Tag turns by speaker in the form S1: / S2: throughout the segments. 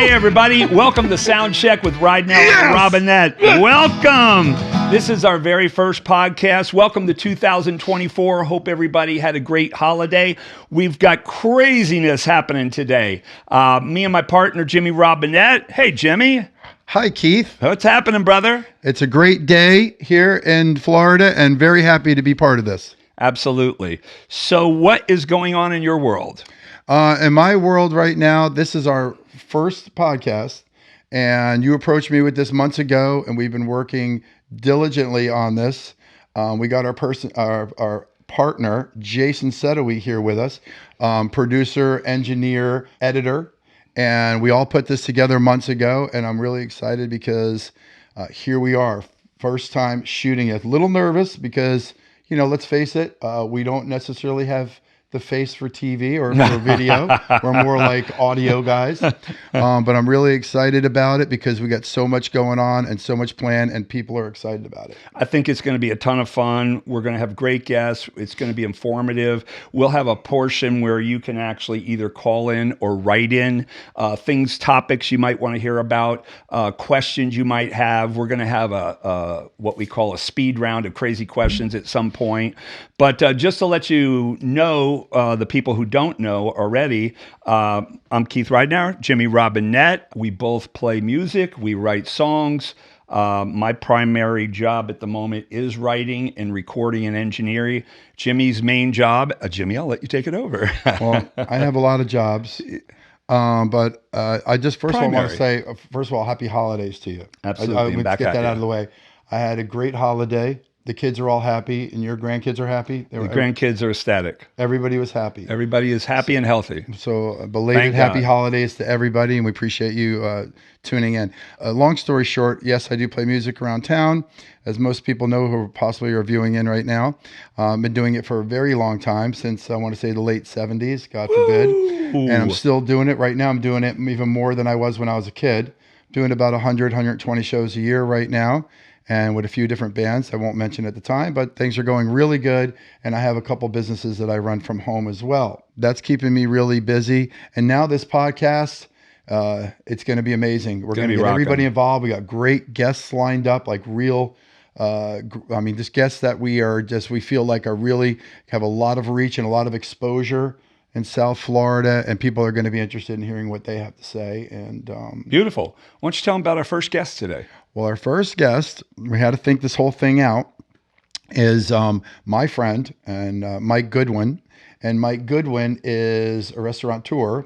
S1: Hey, everybody. Welcome to Sound Check with Ridenour Robinette. Welcome. This is our very first podcast. Welcome to 2024. Hope everybody had a great holiday. We've got craziness happening today. Me and my partner, Jimmy Robinette. Hey, Jimmy.
S2: Hi, Keith.
S1: What's happening, brother?
S2: It's a great day here in Florida and very happy to be part of this.
S1: Absolutely. So what is going on in your world?
S2: In my world right now, this is our first podcast, and you approached me with this months ago, and we've been working diligently on this. We got our partner, Jason Sedowi, here with us, producer, engineer, editor, and we all put this together months ago, and I'm really excited because here we are, first time shooting it. A little nervous because, you know, let's face it, we don't necessarily have the face for TV or for video. We're more like audio guys. But I'm really excited about it because we got so much going on and so much planned, and people are excited about it.
S1: I think it's going to be a ton of fun. We're going to have great guests. It's going to be informative. We'll have a portion where you can actually either call in or write in topics you might want to hear about, questions you might have. We're going to have what we call a speed round of crazy questions at some point. But just to let you know, the people who don't know already, I'm Keith Ridenour, Jimmy Robinette. We both play music. We write songs. My primary job at the moment is writing and recording and engineering. Jimmy's main job, Jimmy, I'll let you take it over.
S2: Well, I have a lot of jobs. But I just first of all want to say, happy holidays to you.
S1: Absolutely.
S2: Let's get that out of the way. I had a great holiday. The kids are all happy, and your grandkids are happy.
S1: The grandkids are ecstatic.
S2: Everybody was happy.
S1: Everybody is happy and healthy.
S2: So belated happy holidays to everybody, and we appreciate you tuning in. Long story short, yes, I do play music around town, as most people know who possibly are viewing in right now. I've been doing it for a very long time, since I want to say the late 70s, God forbid. And I'm still doing it right now. I'm doing it even more than I was when I was a kid. Doing about 100, 120 shows a year right now, and with a few different bands I won't mention at the time, but things are going really good. And I have a couple businesses that I run from home as well. That's keeping me really busy. And now this podcast, it's going to be amazing. We're going to get everybody involved. We got great guests lined up, like real, just guests that we feel like are really have a lot of reach and a lot of exposure in South Florida, and people are going to be interested in hearing what they have to say. And
S1: beautiful. Why don't you tell them about our first guest today?
S2: Well, our first guest, we had to think this whole thing out, is my friend and Mike Goodwin. And Mike Goodwin is a restaurateur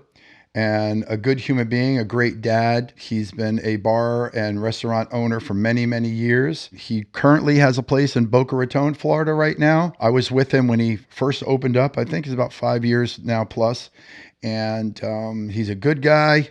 S2: and a good human being, a great dad. He's been a bar and restaurant owner for many, many years. He currently has a place in Boca Raton, Florida right now. I was with him when he first opened up. I think he's about 5 years now plus. And he's a good guy.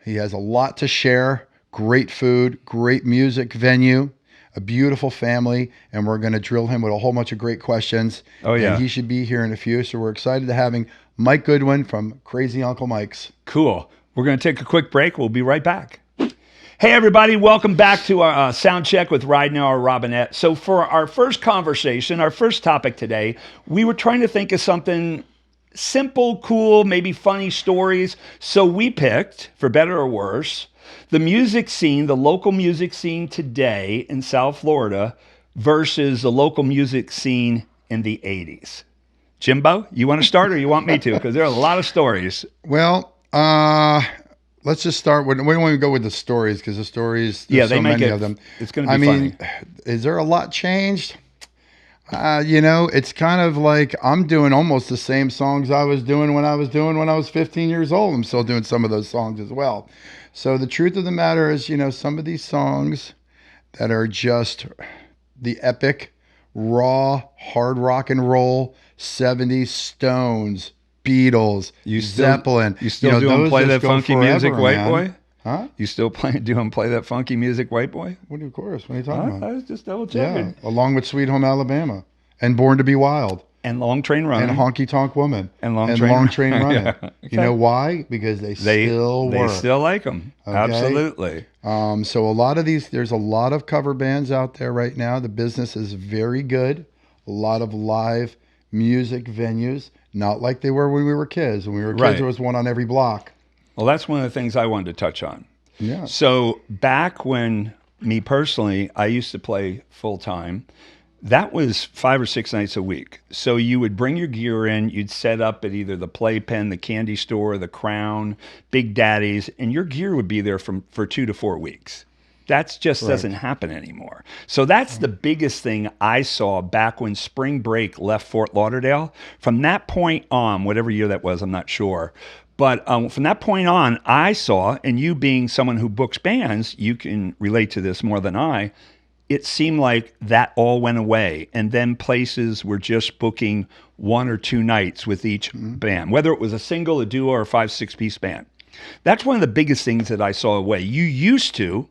S2: He has a lot to share. Great food, great music venue, a beautiful family, and we're going to drill him with a whole bunch of great questions.
S1: Oh, yeah.
S2: And he should be here in a few, so we're excited to having Mike Goodwin from Crazy Uncle Mike's.
S1: Cool. We're going to take a quick break. We'll be right back. Hey, everybody. Welcome back to our Sound Check with Ridenour Robinette. So for our first conversation, our first topic today, we were trying to think of something simple, cool, maybe funny stories. So we picked, for better or worse, the music scene, the local music scene today in South Florida versus the local music scene in the 80s. Jimbo, you want to start or you want me to? Because there are a lot of stories.
S2: Well, let's just start with, we don't want to go with the stories because the stories, there's so many of them.
S1: It's going to be funny.
S2: Is there a lot changed? It's kind of like I'm doing almost the same songs I was doing when I was 15 years old. I'm still doing some of those songs as well. So the truth of the matter is, some of these songs that are just the epic, raw, hard rock and roll, 70s Stones, Beatles, Zeppelin.
S1: You still do them play that funky music, white boy?
S2: Huh?
S1: You still do them play that funky music, white boy?
S2: Of course. What are you talking about?
S1: I was just double checking.
S2: Yeah, along with Sweet Home Alabama and Born to Be Wild.
S1: And Long Train Running.
S2: And Honky Tonk Woman.
S1: And Long Train Running.
S2: Yeah. Okay. You know why? Because they still work.
S1: They still like them. Okay? Absolutely.
S2: So a lot of there's a lot of cover bands out there right now. The business is very good. A lot of live music venues, not like they were when we were kids. When we were kids, there was one on every block.
S1: Well, that's one of the things I wanted to touch on.
S2: Yeah.
S1: So back when me personally, I used to play full time. That was 5 or 6 nights a week. So you would bring your gear in, you'd set up at either the Playpen, the candy store, the Crown, Big Daddy's, and your gear would be there for 2 to 4 weeks. That just doesn't happen anymore. So that's the biggest thing I saw back when spring break left Fort Lauderdale. From that point on, whatever year that was, I'm not sure. But from that point on, I saw, and you being someone who books bands, you can relate to this more than I, it seemed like that all went away. And then places were just booking 1 or 2 nights with each band, whether it was a single, a duo, or a 5, 6 piece band. That's one of the biggest things that I saw away. You used to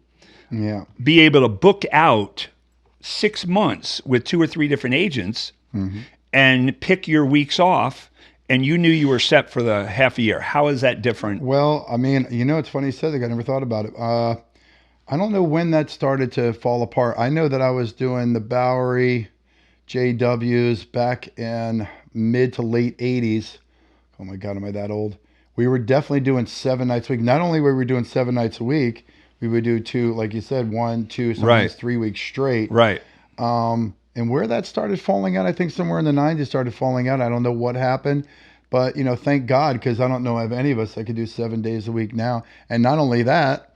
S1: be able to book out 6 months with 2 or 3 different agents and pick your weeks off, and you knew you were set for the half a year. How is that different?
S2: Well, I mean, it's funny you said that. I never thought about it. I don't know when that started to fall apart. I know that I was doing the Bowery JWs back in mid to late 80s. Oh my God, am I that old? We were definitely doing 7 nights a week. Not only were we doing 7 nights a week, we would do 2, like you said, 1, 2, sometimes 3 weeks straight.
S1: Right.
S2: And where that started falling out, I think somewhere in the 90s started falling out. I don't know what happened. But, thank God, because I don't know of any of us that could do 7 days a week now. And not only that,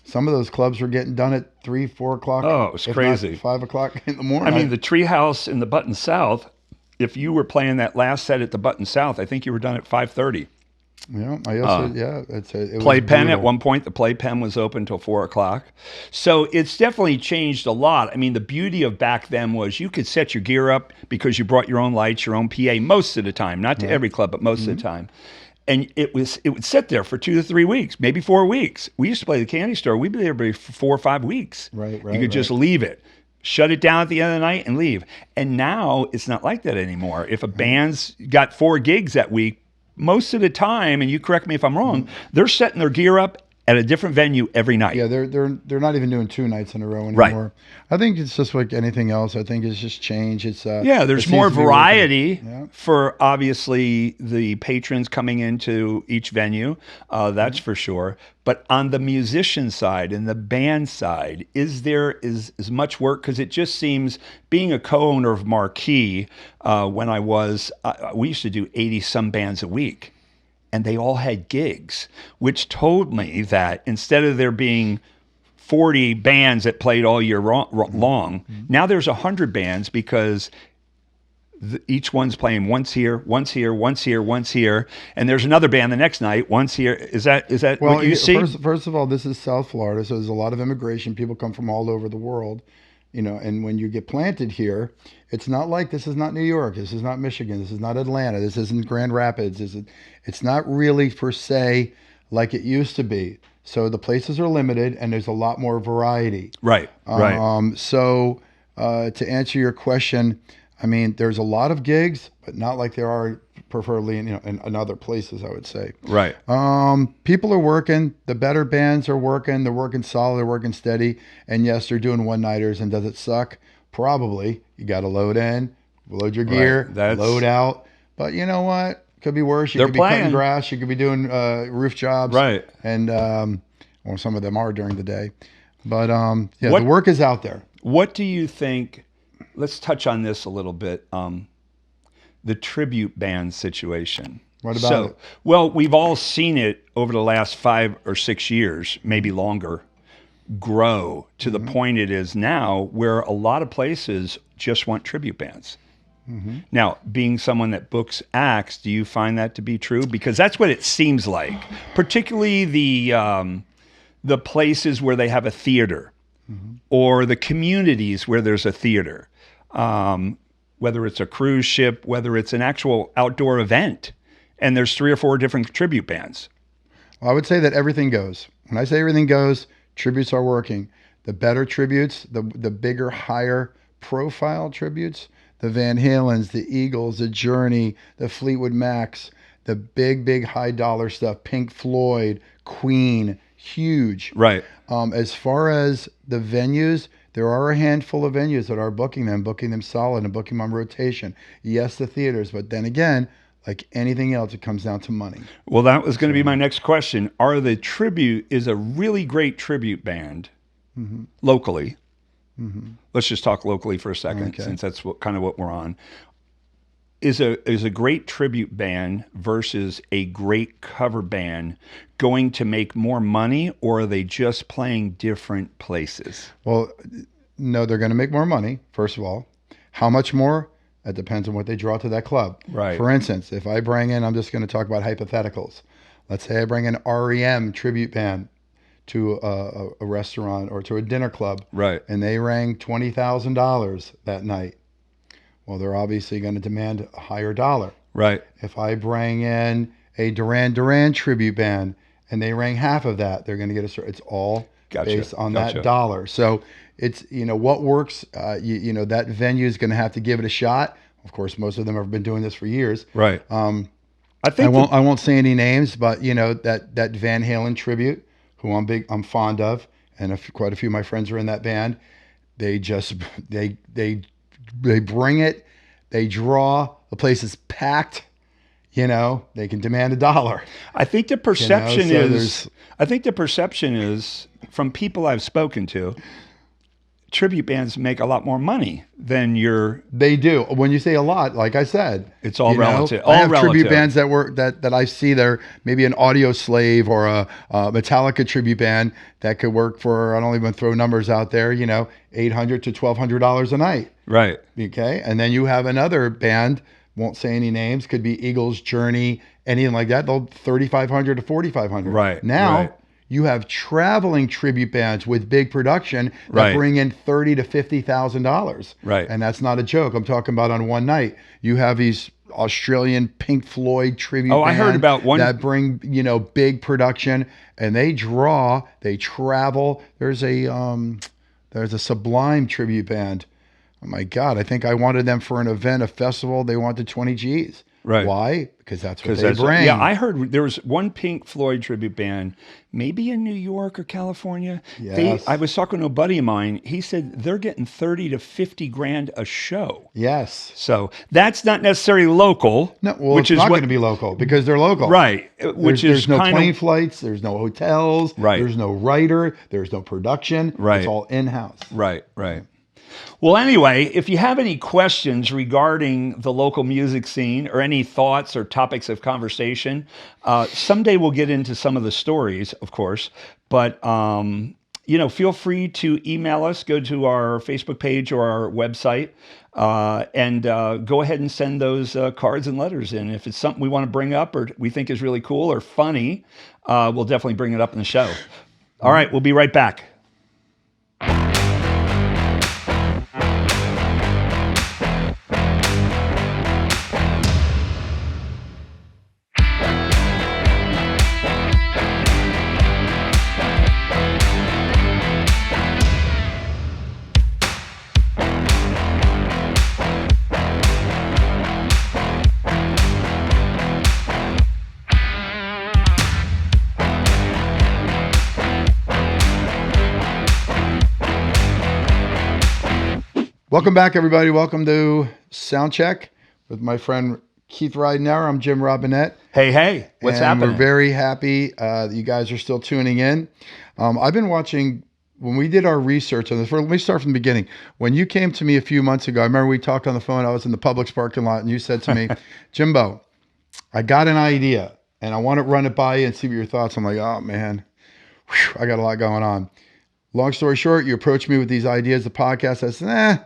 S2: some of those clubs were getting done at 3, 4 o'clock.
S1: Oh, it was crazy.
S2: 5 o'clock in the morning.
S1: I mean, the Treehouse in the Button South, if you were playing that last set at the Button South, I think you were done at 5:30.
S2: Yeah, I also, it
S1: Playpen,
S2: was
S1: at one point, the Playpen was open till 4 o'clock. So it's definitely changed a lot. I mean, the beauty of back then was you could set your gear up because you brought your own lights, your own PA most of the time, not to every club, but most of the time. And it would sit there for 2 to 3 weeks, maybe 4 weeks. We used to play the candy store. We'd be there for 4 or 5 weeks.
S2: Right.
S1: You could just leave it, shut it down at the end of the night and leave. And now it's not like that anymore. If a band's got 4 gigs that week, most of the time, and you correct me if I'm wrong, they're setting their gear up at a different venue every night.
S2: Yeah, they're not even doing 2 nights in a row anymore. Right. I think it's just like anything else. I think it's just change. It's
S1: there's more variety for obviously the patrons coming into each venue. That's for sure. But on the musician side and the band side, is there as much work? Because it just seems, being a co-owner of Marquee, when we used to do 80 some bands a week. And they all had gigs, which told me that instead of there being 40 bands that played all year long, now there's 100 bands because each one's playing once here, once here, once here, once here, and there's another band the next night, once here. Is that what you see?
S2: First of all, this is South Florida, so there's a lot of immigration. People come from all over the world. And when you get planted here, it's not like, this is not New York, this is not Michigan, this is not Atlanta, this isn't Grand Rapids, it's not really per se like it used to be. So the places are limited and there's a lot more variety.
S1: Right.
S2: So to answer your question, I mean, there's a lot of gigs, but not like there are preferably in other places, I would say.
S1: Right.
S2: People are working. The better bands are working. They're working solid. They're working steady. And yes, they're doing one-nighters. And does it suck? Probably. You got to load in, load your gear, load out. But you know what? Could be worse. You could be cutting grass. You could be doing roof jobs.
S1: Right.
S2: And or some of them are during the day. But the work is out there.
S1: What do you think? Let's touch on this a little bit. The tribute band situation.
S2: What about it?
S1: Well, we've all seen it over the last 5 or 6 years, maybe longer, grow to the point it is now, where a lot of places just want tribute bands. Now, being someone that books acts, do you find that to be true? Because that's what it seems like, particularly the places where they have a theater or the communities where there's a theater. Whether it's a cruise ship, whether it's an actual outdoor event, and there's 3 or 4 different tribute bands.
S2: Well, I would say that everything goes. When I say everything goes, tributes are working. The better tributes, the bigger, higher profile tributes, the Van Halens, the Eagles, the Journey, the Fleetwood Macs, the big high dollar stuff, Pink Floyd, Queen, huge.
S1: Right.
S2: As far as the venues, there are a handful of venues that are booking them solid and booking them on rotation. Yes, the theaters, but then again, Like anything else, it comes down to money.
S1: Well, that was going to be my next question. Is a really great tribute band locally? Let's just talk locally for a second,
S2: Okay.
S1: since that's what we're on. Is a great tribute band versus a great cover band going to make more money, or are they just playing different places?
S2: Well, no, they're going to make more money, first of all. How much more? That depends on what they draw to that club.
S1: Right.
S2: For instance, if I bring in, I'm just going to talk about hypotheticals. Let's say I bring an REM tribute band to a restaurant or to a dinner club.
S1: Right.
S2: And they rang $20,000 that night. Well, they're obviously going to demand a higher dollar.
S1: Right.
S2: If I bring in a Duran Duran tribute band and they rang half of that, they're going to get it's all based on that dollar. So it's, what works, that venue is going to have to give it a shot. Of course, most of them have been doing this for years.
S1: Right.
S2: I won't say any names, but that Van Halen tribute, who I'm fond of, and quite a few of my friends are in that band. They bring it, they draw, the place is packed, they can demand $1.
S1: I think the perception is from people I've spoken to, tribute bands make a lot more money than
S2: They do. When you say a lot, like I said,
S1: it's all relative.
S2: I have tribute bands that I see there, maybe an Audio Slave or a Metallica tribute band that could work for, I don't even throw numbers out there, $800 to $1,200 a night.
S1: Right.
S2: Okay. And then you have another band, won't say any names, could be Eagles, Journey, anything like that. They'll $3,500 to $4,500.
S1: Right.
S2: Now you have traveling tribute bands with big production that bring in $30,000 to $50,000.
S1: Right.
S2: And that's not a joke. I'm talking about on one night. You have these Australian Pink Floyd tribute bands
S1: I heard about one
S2: that bring, big production, and they travel. There's a Sublime tribute band. Oh my God, I think I wanted them for an event, a festival. They wanted 20 G's.
S1: Right.
S2: Why? Because that's what they bring.
S1: Yeah, I heard there was one Pink Floyd tribute band, maybe in New York or California.
S2: Yes.
S1: I was talking to a buddy of mine. He said they're getting 30 to 50 grand a show.
S2: Yes.
S1: So that's not necessarily local.
S2: No, well, it's not going to be local because they're local.
S1: Right.
S2: There's no plane flights. There's no hotels.
S1: Right.
S2: There's no writer. There's no production.
S1: Right.
S2: It's all in-house.
S1: Right. Well, anyway, if you have any questions regarding the local music scene or any thoughts or topics of conversation, someday we'll get into some of the stories, of course. But, feel free to email us, go to our Facebook page or our website, and go ahead and send those cards and letters in. If it's something we want to bring up or we think is really cool or funny, we'll definitely bring it up in the show. All right, we'll be right back.
S2: Welcome back, everybody. Welcome to Soundcheck with my friend Keith Ridenour. I'm Jim Robinette.
S1: Hey, what's happening?
S2: We're very happy that you guys are still tuning in. I've been watching, when we did our research on this, let me start from the beginning. When you came to me a few months ago, I remember we talked on the phone. I was in the Publix parking lot, and you said to me, Jimbo, I got an idea, and I want to run it by you and see what your thoughts. I'm like, oh, man, I got a lot going on. Long story short, you approached me with these ideas, the podcast. I said,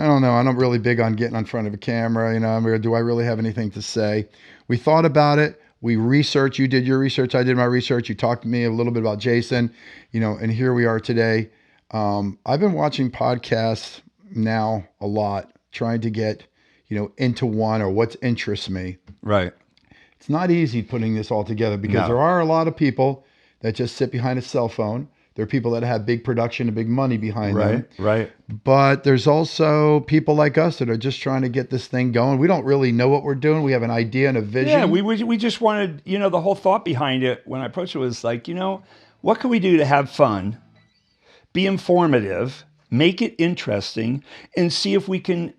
S2: I don't know. I'm not really big on getting in front of a camera. Do I really have anything to say? We thought about it. We researched. You did your research. I did my research. You talked to me a little bit about Jason, and here we are today. I've been watching podcasts now a lot, trying to get, into one or what interests me.
S1: Right.
S2: It's not easy putting this all together because there are a lot of people that just sit behind a cell phone. There are people that have big production and big money behind them.
S1: Right.
S2: But there's also people like us that are just trying to get this thing going. We don't really know what we're doing. We have an idea and a vision.
S1: Yeah, we just wanted, the whole thought behind it when I approached it was like, what can we do to have fun, be informative, make it interesting, and see if we can,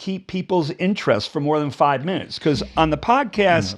S1: keep people's interest for more than 5 minutes? Because on the podcast,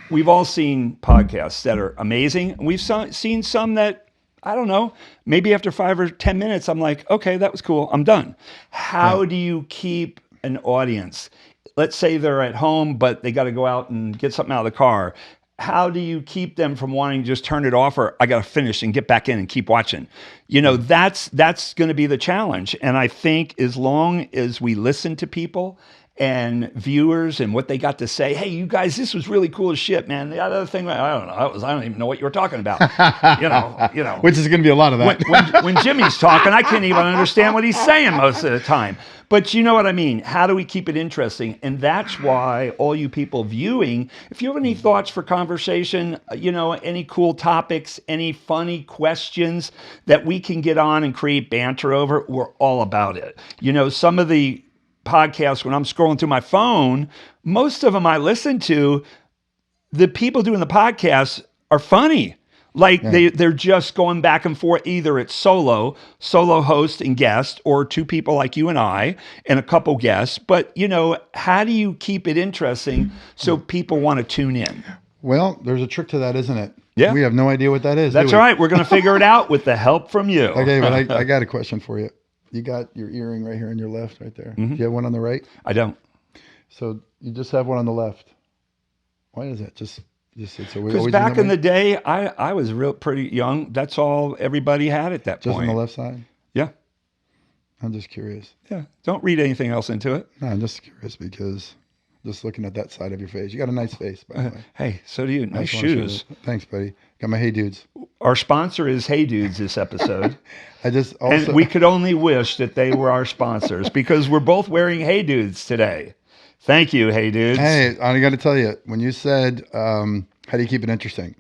S1: we've all seen podcasts that are amazing. We've seen some that, I don't know, maybe after 5 or 10 minutes, I'm like, okay, that was cool. I'm done. How do you keep an audience? Let's say they're at home, but they got to go out and get something out of the car. How do you keep them from wanting to just turn it off, or I got to finish and get back in and keep watching? That's going to be the challenge. And I think as long as we listen to people and viewers and what they got to say, hey, you guys, this was really cool as shit, man. The other thing, I don't know, I don't even know what you were talking about.
S2: Which is going to be a lot of that.
S1: When Jimmy's talking, I can't even understand what he's saying most of the time. But you know what I mean? How do we keep it interesting? And that's why all you people viewing, if you have any thoughts for conversation, any cool topics, any funny questions that we can get on and create banter over, we're all about it. Some of the podcasts, when I'm scrolling through my phone, most of them I listen to, the people doing the podcasts are funny. Like they're just going back and forth. Either it's solo host and guest, or two people like you and I and a couple guests. But, how do you keep it interesting so people want to tune in?
S2: Well, there's a trick to that, isn't it?
S1: Yeah.
S2: We have no idea what that is.
S1: That's right. We're going to figure it out with the help from you.
S2: Okay, but I got a question for you. You got your earring right here on your left, right there. Do you have one on the right?
S1: I don't.
S2: So you just have one on the left. Why is that?
S1: Because back in the day, I was pretty young. That's all everybody had at that point.
S2: Just on the left side?
S1: Yeah.
S2: I'm just curious.
S1: Yeah. Don't read anything else into it.
S2: No, I'm just curious because just looking at that side of your face. You got a nice face, by the way.
S1: Hey, so do you. Nice shoes.
S2: Thanks, buddy. Got my Hey Dudes.
S1: Our sponsor is Hey Dudes this episode.
S2: And
S1: we could only wish that they were our sponsors because we're both wearing Hey Dudes today. Thank you, Hey Dudes.
S2: Hey, I got to tell you, when you said, how do you keep it interesting?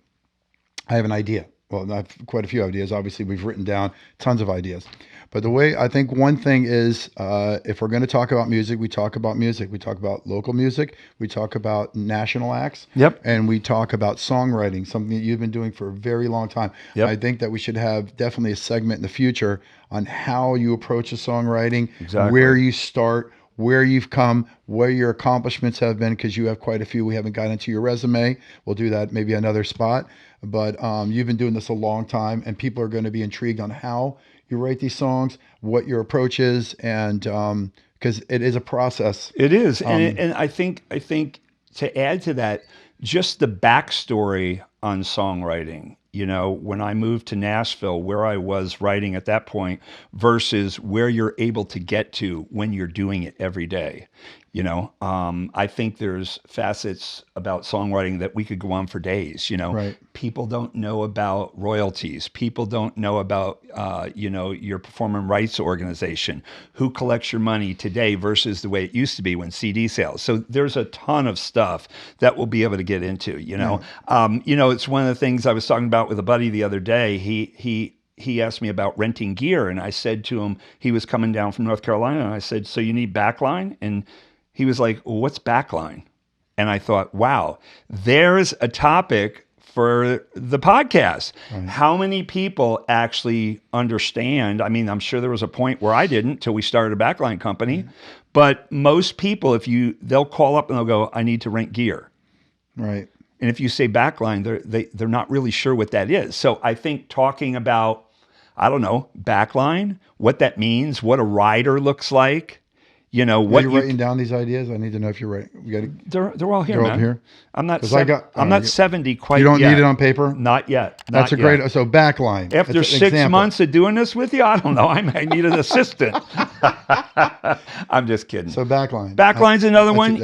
S2: I have an idea. Well, I have quite a few ideas. Obviously, we've written down tons of ideas. But the way I think one thing is, if we're going to talk about music, we talk about music. We talk about local music. We talk about national acts.
S1: Yep.
S2: And we talk about songwriting, something that you've been doing for a very long time.
S1: Yep.
S2: I think that we should have definitely a segment in the future on how you approach the songwriting, where you start, where you've come, where your accomplishments have been, because you have quite a few. We haven't got into your resume. We'll do that maybe another spot. But you've been doing this a long time, and people are going to be intrigued on how you write these songs, what your approach is, and because it is a process.
S1: It is. And I think to add to that, just the backstory on songwriting. When I moved to Nashville, where I was writing at that point versus where you're able to get to when you're doing it every day. I think there's facets about songwriting that we could go on for days.
S2: Right.
S1: People don't know about royalties. People don't know about, your performing rights organization, who collects your money today versus the way it used to be when CD sales. So there's a ton of stuff that we'll be able to get into. It's one of the things I was talking about with a buddy the other day. He asked me about renting gear, and I said to him, he was coming down from North Carolina, and I said, so you need backline? And he was like, well, what's backline? And I thought, wow, there's a topic for the podcast. Right. How many people actually understand? I mean, I'm sure there was a point where I didn't till we started a backline company, but most people, they'll call up and they'll go, I need to rent gear.
S2: Right.
S1: And if you say backline, they're not really sure what that is. So I think talking about, I don't know, backline, what that means, what a rider looks like, what
S2: you're writing down these ideas. I need to know if you're right.
S1: They're all here, man.
S2: All here.
S1: I'm not 70 quite yet.
S2: You don't need it on paper?
S1: Not yet.
S2: That's a great, so backline.
S1: After 6 months of doing this with you, I don't know. I might need an assistant. I'm just kidding.
S2: So backline.
S1: Backline's another one,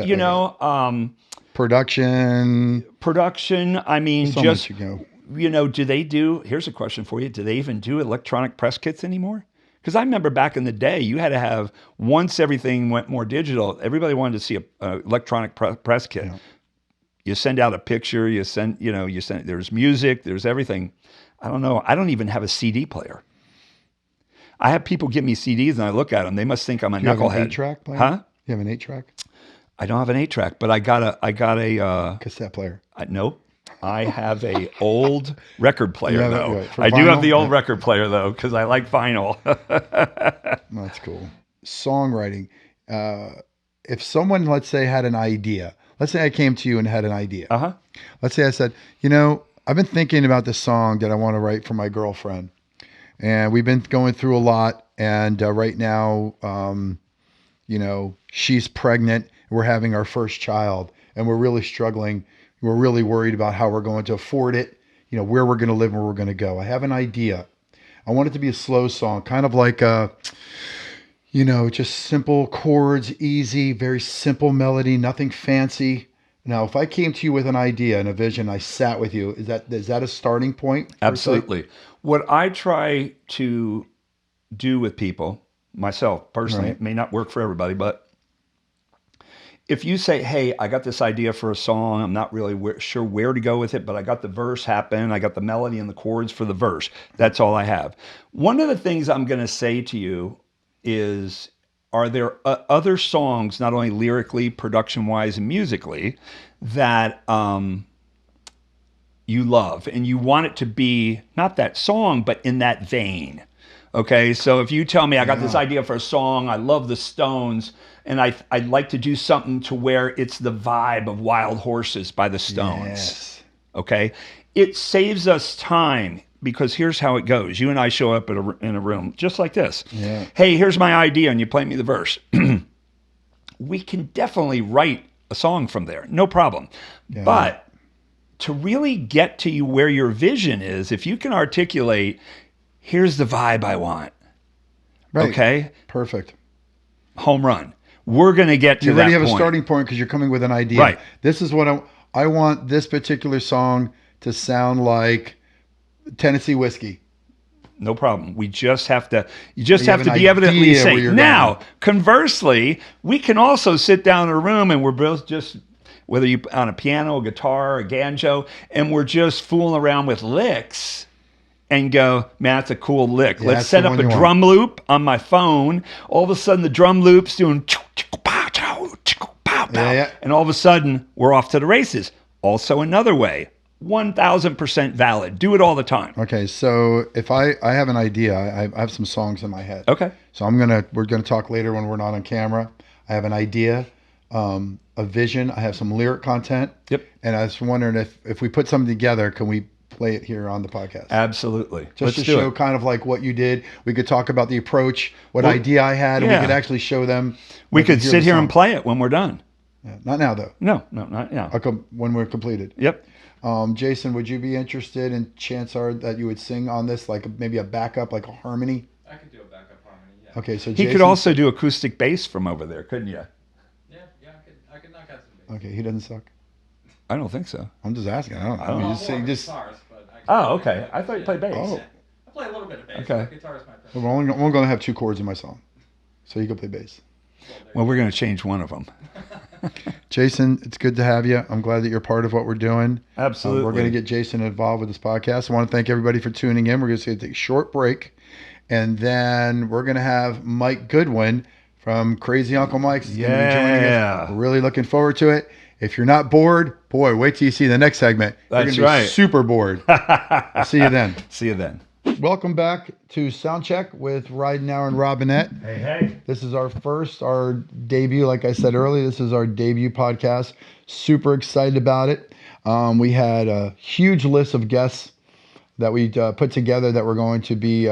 S2: Production.
S1: I mean,
S2: so
S1: just,
S2: here's
S1: a question for you. Do they even do electronic press kits anymore? Because I remember back in the day, you had to have, once everything went more digital, everybody wanted to see an electronic press kit. Yeah. You send out a picture, there's music, there's everything. I don't know. I don't even have a CD player. I have people give me CDs and I look at them. They must think I'm a knucklehead.
S2: You have an 8-track player?
S1: Huh?
S2: You have an 8-track?
S1: I don't have an 8-track, but I got a
S2: cassette player.
S1: Nope. I have a old record player though.
S2: Right.
S1: I do have the old record player though, because I like vinyl.
S2: That's cool. Songwriting. if someone, let's say, had an idea, let's say I came to you and had an idea. Let's say I said, I've been thinking about this song that I want to write for my girlfriend. And we've been going through a lot. And right now, she's pregnant. We're having our first child. And we're really struggling. We're really worried about how we're going to afford it, where we're going to live and where we're going to go. I have an idea. I want it to be a slow song, kind of like just simple chords, easy, very simple melody, nothing fancy. Now, if I came to you with an idea and a vision, I sat with you, is that a starting point?
S1: Absolutely. What I try to do with people, myself personally, It may not work for everybody, but if you say, hey, I got this idea for a song, I'm not really sure where to go with it, but I got the verse happen, I got the melody and the chords for the verse. That's all I have. One of the things I'm going to say to you is, are there other songs, not only lyrically, production-wise, and musically, that you love and you want it to be not that song, but in that vein? Okay, so if you tell me I got this idea for a song, I love the Stones, and I'd like to do something to where it's the vibe of Wild Horses by the Stones.
S2: Yes.
S1: Okay, it saves us time. Because here's how it goes. You and I show up in a room just like this.
S2: Yeah.
S1: Hey, here's my idea, and you play me the verse. We can definitely write a song from there. No problem. Yeah. But to really get to you where your vision is, if you can articulate, here's the vibe I want.
S2: Right.
S1: Okay?
S2: Perfect.
S1: Home run. We're going to get to that point.
S2: You already have a starting point because you're coming with an idea.
S1: Right.
S2: This is what I want this particular song to sound like Tennessee whiskey.
S1: No problem. We just have to. You just have to be evidently safe. Now, conversely, we can also sit down in a room and we're both just, whether you on a piano, a guitar, a banjo, and we're just fooling around with licks, and go, man, that's a cool lick.
S2: Yeah,
S1: let's set up a drum loop on my phone. All of a sudden, the drum loop's doing and all of a sudden, we're off to the races. Also, another way. 1,000% valid. Do it all the time.
S2: Okay, so if I have an idea, I have some songs in my head.
S1: Okay.
S2: So we're gonna talk later when we're not on camera. I have an idea, a vision. I have some lyric content.
S1: Yep.
S2: And I was wondering if we put something together, can we play it here on the podcast?
S1: Absolutely.
S2: Just to show kind of like what you did. We could talk about the approach, what idea I had, and we could actually show them.
S1: We could sit here and play it when we're done.
S2: Yeah, not now though.
S1: No, not now.
S2: When we're completed.
S1: Yep.
S2: Jason, would you be interested, and chance are that you would sing on this, like maybe a backup, like a harmony?
S3: I could do a backup harmony, yeah.
S2: Okay, so
S1: Jason, he could also do acoustic bass from over there, couldn't you?
S3: Yeah, I could knock out some bass.
S2: Okay, he doesn't suck.
S1: I don't think so.
S2: I'm just asking. I don't know.
S3: Well,
S2: just
S3: guitars, but
S1: okay. I thought you played bass.
S2: Oh.
S3: Yeah. I play a little bit of bass.
S1: Okay.
S3: But guitar is my preference.
S2: We're only going to have 2 chords in my song, so you can play bass.
S1: Well, we're going to change one of them.
S2: Jason, it's good to have you. I'm glad that you're part of what we're doing.
S1: Absolutely.
S2: We're going to get Jason involved with this podcast. I want to thank everybody for tuning in. We're going to take a short break, and then we're going to have Mike Goodwin from Crazy Uncle Mike's going to be joining us. We're really looking forward to it. If you're not bored, boy, wait till you see the next segment.
S1: That's
S2: you're
S1: right.
S2: Be super bored. I'll see you then.
S1: See you then.
S2: Welcome back to Soundcheck with Ridenour Robinette.
S1: Hey.
S2: This is our debut. Like I said earlier, this is our debut podcast. Super excited about it. We had a huge list of guests that we put together that we're going to be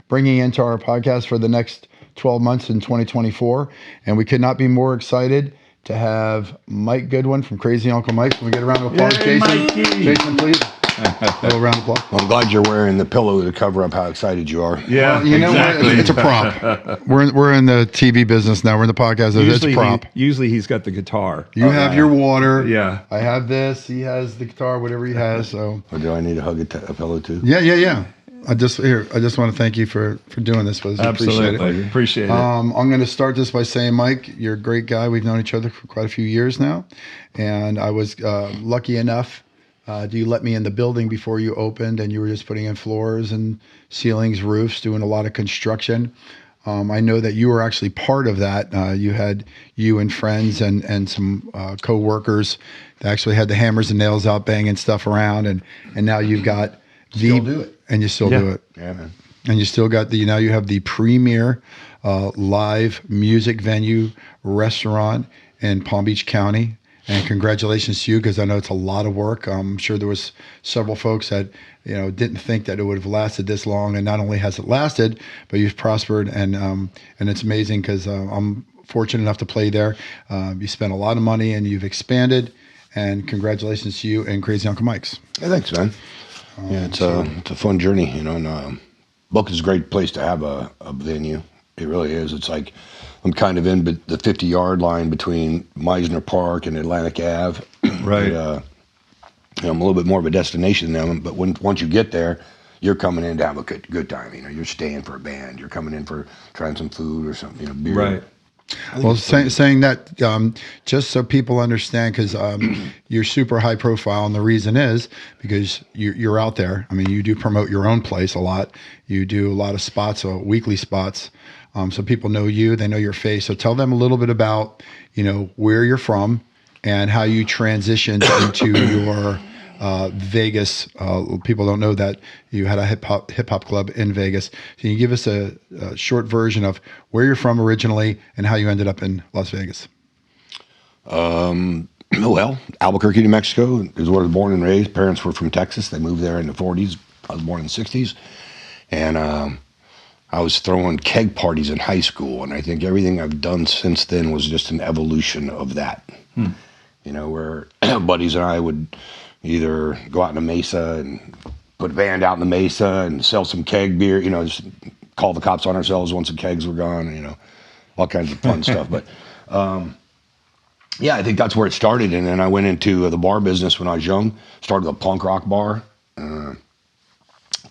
S2: bringing into our podcast for the next 12 months in 2024. And we could not be more excited to have Mike Goodwin from Crazy Uncle Mike. Can we get a round of applause,
S1: Yay,
S2: Jason?
S1: Mikey.
S2: Jason, please. A little round of applause.
S4: Well, I'm glad you're wearing the pillow to cover up how excited you are.
S1: Yeah,
S2: well, you know
S1: exactly.
S2: What? It's a prop. We're in the TV business now. We're in the podcast. It's a prop.
S1: Usually he's got the guitar.
S2: You have your water.
S1: Yeah.
S2: I have this. He has the guitar, whatever he has. So.
S4: Or do I need to hug a pillow too?
S2: Yeah. I just want to thank you for doing this with us.
S1: Absolutely. Appreciate it.
S2: I'm going to start this by saying, Mike, you're a great guy. We've known each other for quite a few years now. And I was lucky enough. You let me in the building before you opened, and you were just putting in floors and ceilings, roofs, doing a lot of construction. I know that you were actually part of that. You had and friends and some co-workers that actually had the hammers and nails out banging stuff around, and now you've got
S4: Still do it.
S2: And you still do it.
S4: Yeah, man.
S2: And you still got now you have the premier live music venue restaurant in Palm Beach County. And congratulations to you, because I know it's a lot of work. I'm sure there was several folks that didn't think that it would have lasted this long, and not only has it lasted, but you've prospered, and it's amazing because I'm fortunate enough to play there. You spent a lot of money and you've expanded, and congratulations to you and Crazy Uncle Mike's.
S4: Yeah, thanks, man. Yeah, it's a fun journey, and Boca's a great place to have a venue. It really is. It's like I'm kind of in the 50-yard line between Meisner Park and Atlantic Ave.
S1: Right.
S4: I'm a little bit more of a destination than them, but once you get there, you're coming in to have a good time. You're staying for a band. You're coming in for trying some food or something. Beer.
S1: Right.
S2: Well, saying that, just so people understand, because you're super high profile, and the reason is because you're out there. I mean, you do promote your own place a lot. You do a lot of spots, weekly spots. So people know you, they know your face. So tell them a little bit about, where you're from and how you transitioned into your Vegas. People don't know that you had a hip hop club in Vegas. Can you give us a short version of where you're from originally and how you ended up in Las Vegas?
S4: Well, Albuquerque, New Mexico is where I was born and raised. Parents were from Texas. They moved there in the 40s. I was born in the 60s. And I was throwing keg parties in high school, and I think everything I've done since then was just an evolution of that. Where buddies and I would either go out in the mesa and put a band out in the mesa and sell some keg beer, just call the cops on ourselves once the kegs were gone, and, all kinds of fun stuff. But yeah, I think that's where it started. And then I went into the bar business when I was young, started a punk rock bar.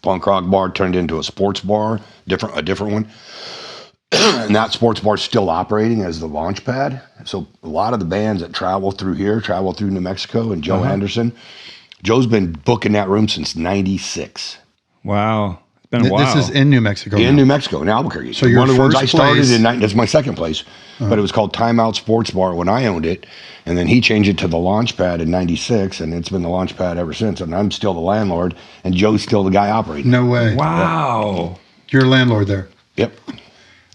S4: Punk rock bar turned into a sports bar, a different one. And that sports bar is still operating as the launch pad. So a lot of the bands that travel through New Mexico, and Joe Anderson. Joe's been booking that room since '96.
S1: Wow. It's been a while.
S2: This is in New Mexico.
S4: In New Mexico, in Albuquerque.
S2: So
S4: one of the ones I
S2: first
S4: started
S2: place-
S4: in, that's my second place, but it was called Time Out Sports Bar when I owned it. And then he changed it to the launch pad in '96, and it's been the launch pad ever since. And I'm still the landlord, and Joe's still the guy operating.
S2: No way.
S1: Wow.
S2: You're a landlord there.
S4: Yep.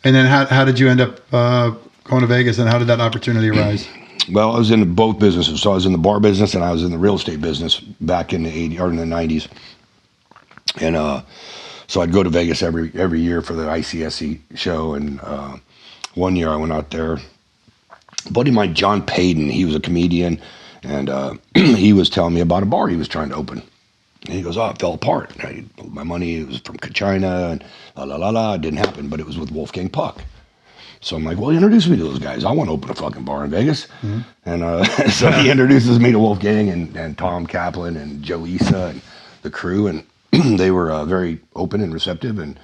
S2: And then how did you end up going to Vegas, and how did that opportunity arise?
S4: Well, I was in both businesses. So I was in the bar business and I was in the real estate business back in the '80s or in the '90s. And so I'd go to Vegas every year for the ICSC show. And one year I went out there. A buddy of mine, John Payton, he was a comedian, and he was telling me about a bar he was trying to open. And he goes, it fell apart. My money was from China, and it didn't happen, but it was with Wolfgang Puck. So I'm like, well, introduce me to those guys. I want to open a fucking bar in Vegas. Mm-hmm. And so he introduces me to Wolfgang and Tom Kaplan and Joe Issa and the crew, and they were very open and receptive. And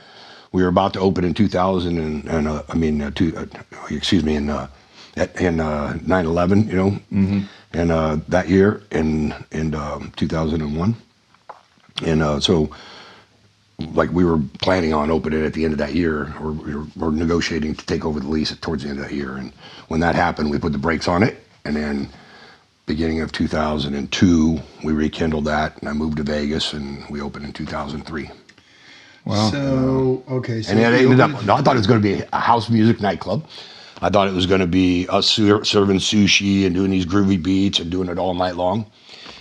S4: we were about to open in 2000, in 9/11, and that year in 2001. And so, like, we were planning on opening at the end of that year, or we were negotiating to take over the lease towards the end of that year. And when that happened, we put the brakes on it. And then beginning of 2002, we rekindled that, and I moved to Vegas, and we opened in 2003.
S1: Wow.
S2: So, okay. So
S4: and it ended up, I thought it was going to be a house music nightclub. I thought it was going to be us serving sushi and doing these groovy beats and doing it all night long.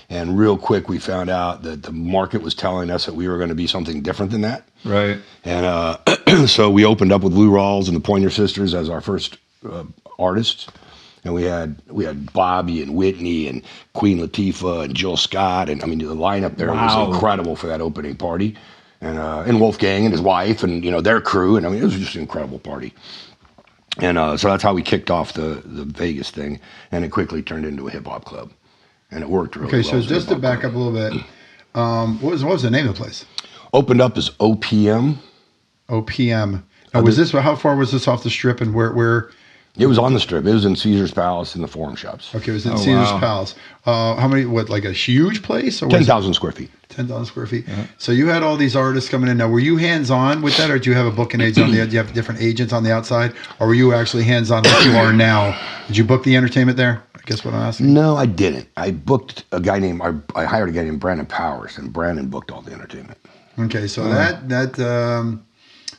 S4: And real quick, we found out that the market was telling us that we were going to be something different than that.
S1: Right.
S4: And so we opened up with Lou Rawls and the Pointer Sisters as our first artists. And we had Bobby and Whitney and Queen Latifah and Jill Scott. And I mean, the lineup there was incredible for that opening party. And Wolfgang and his wife and, their crew. And I mean, it was just an incredible party. And so that's how we kicked off the Vegas thing. And it quickly turned into a hip hop club. And it worked really well.
S2: Okay, so just to back up a little bit, what was the name of the place?
S4: Opened up as OPM.
S2: OPM. Now, how far was this off the Strip, and where?
S4: It was on the Strip. It was in Caesar's Palace in the Forum Shops.
S2: Okay, it was in Caesar's Palace. How many? Like a huge place? Or
S4: 10,000 square feet.
S2: 10,000 square feet. Uh-huh. So you had all these artists coming in. Now, were you hands-on with that, or do you have a booking agent on the? Do you have different agents on the outside, or were you actually hands-on like you are now? Did you book the entertainment there? I guess what I'm asking.
S4: No, I didn't. I booked I hired a guy named Brandon Powers, and Brandon booked all the entertainment.
S2: Okay, so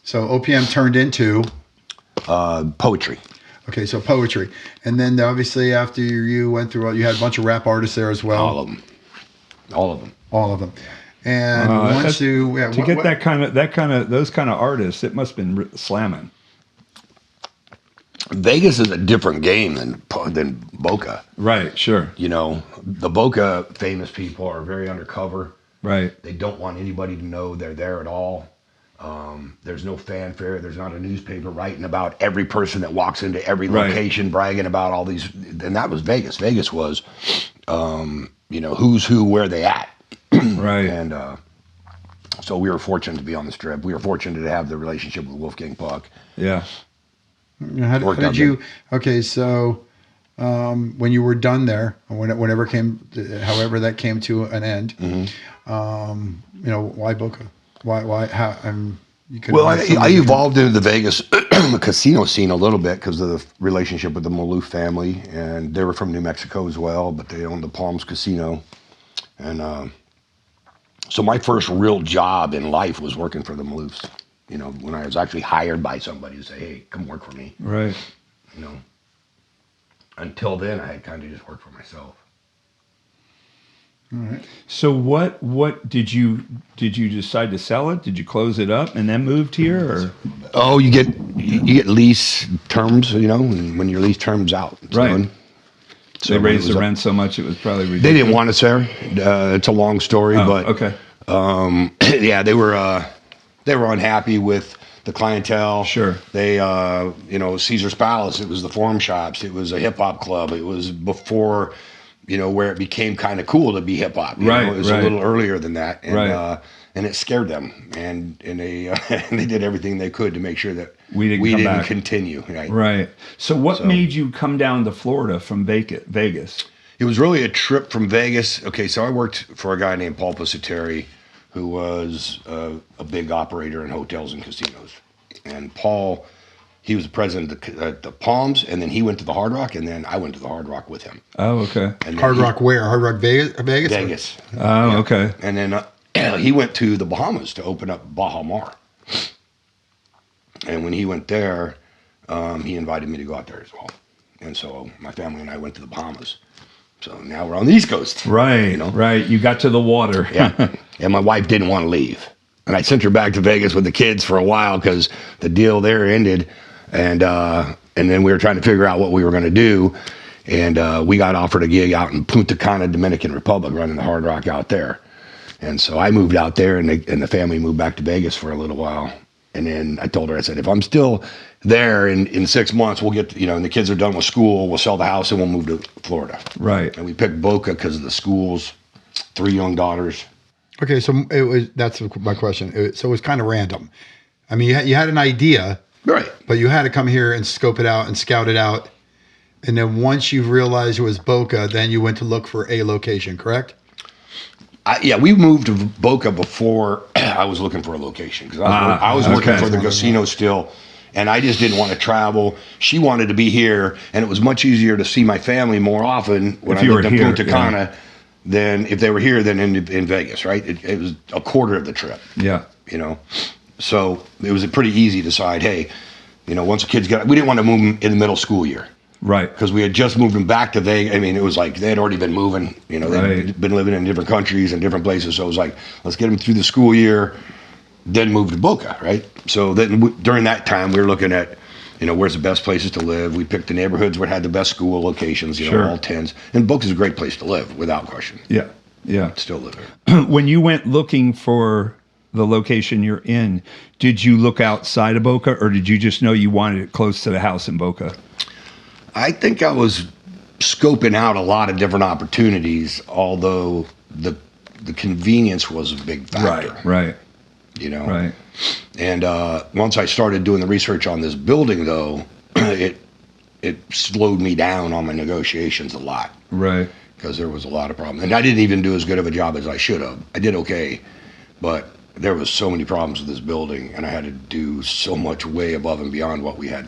S2: So OPM turned into
S4: Poetry.
S2: okay, so poetry, and then obviously after you went through, you had a bunch of rap artists there as well.
S4: All of them. All of them.
S2: All of them. And once you
S1: get those kind of artists, it must have been slamming.
S4: Vegas is a different game than Boca.
S1: Right, sure.
S4: You know, the Boca famous people are very undercover.
S1: Right.
S4: They don't want anybody to know they're there at all. There's no fanfare. There's not a newspaper writing about every person that walks into every location, bragging about all these. And that was Vegas. Vegas was, who's who, where they at.
S1: Right.
S4: And so we were fortunate to be on the Strip. We were fortunate to have the relationship with Wolfgang Puck.
S1: Yeah.
S2: How did you? Okay, so when you were done there, whenever however that came to an end, why Boca? Why? How?
S4: Well, I evolved into the Vegas casino scene a little bit because of the relationship with the Maloof family, and they were from New Mexico as well, but they owned the Palms Casino, and so my first real job in life was working for the Maloofs. You know, when I was actually hired by somebody to say, "Hey, come work for me."
S1: Right.
S4: You know. Until then, I had kind of just worked for myself.
S2: All right.
S1: So what did you decide to sell it? Did you close it up and then moved here? Or?
S4: Oh, you get lease terms, and when your lease terms out, it's
S1: right.
S4: done. So
S1: they raised the rent so much it was probably ridiculous.
S4: They didn't want us there. It's a long story, but
S1: okay.
S4: Yeah, they were unhappy with the clientele.
S1: Sure.
S4: They Caesar's Palace, it was the Forum Shops, it was a hip hop club. It was before where it became kind of cool to be hip hop.
S1: Right.
S4: It was a little earlier than that, and and it scared them, and they and they did everything they could to make sure that we didn't continue. Right.
S1: Right. So what made you come down to Florida from Vegas?
S4: It was really a trip from Vegas. Okay, so I worked for a guy named Paul Pusateri, who was a big operator in hotels and casinos, and Paul. He was the president at the Palms, and then he went to the Hard Rock, and then I went to the Hard Rock with him.
S1: Oh, okay.
S4: And
S2: Hard Rock where? Hard Rock Vegas?
S4: Vegas.
S1: Oh, yeah. Okay.
S4: And then he went to the Bahamas to open up Baha Mar. And when he went there, he invited me to go out there as well. And so my family and I went to the Bahamas. So now we're on the East Coast.
S1: Right, right. You got to the water.
S4: Yeah. And my wife didn't want to leave. And I sent her back to Vegas with the kids for a while because the deal there ended. And then we were trying to figure out what we were going to do. And we got offered a gig out in Punta Cana, Dominican Republic, running the Hard Rock out there. And so I moved out there, and the family moved back to Vegas for a little while. And then I told her, I said, if I'm still there in 6 months, we'll get, and the kids are done with school, we'll sell the house and we'll move to Florida.
S1: Right.
S4: And we picked Boca because of the schools, 3 young daughters.
S2: Okay, so that's my question. So it was kind of random. I mean, you had an idea.
S4: Right.
S2: But you had to come here and scope it out and scout it out. And then once you realized it was Boca, then you went to look for a location, correct?
S4: Yeah, we moved to Boca before I was looking for a location because I was working for the casino still, and I just didn't want to travel. She wanted to be here, and it was much easier to see my family more often when I lived in Punta Cana than if they were here than in Vegas, right? It was a quarter of the trip.
S1: Yeah.
S4: So it was a pretty easy decide, hey, once the kids we didn't want to move them in the middle school year.
S1: Right.
S4: Because we had just moved them back to Vegas. I mean, it was like they had already been moving, they'd been living in different countries and different places. So it was like, let's get them through the school year, then move to Boca, right? So then during that time, we were looking at, where's the best places to live. We picked the neighborhoods where had the best school locations, all 10s. And Boca's a great place to live, without question.
S1: Yeah, yeah.
S4: I'd still live there.
S1: When you went looking for the location you're in, did you look outside of Boca, or did you just know you wanted it close to the house in Boca?
S4: I think I was scoping out a lot of different opportunities, although the convenience was a big factor.
S1: Right.
S4: Right. And once I started doing the research on this building, though, it slowed me down on my negotiations a lot.
S1: Right.
S4: Because there was a lot of problems. And I didn't even do as good of a job as I should have. I did okay, but there was so many problems with this building, and I had to do so much way above and beyond what we had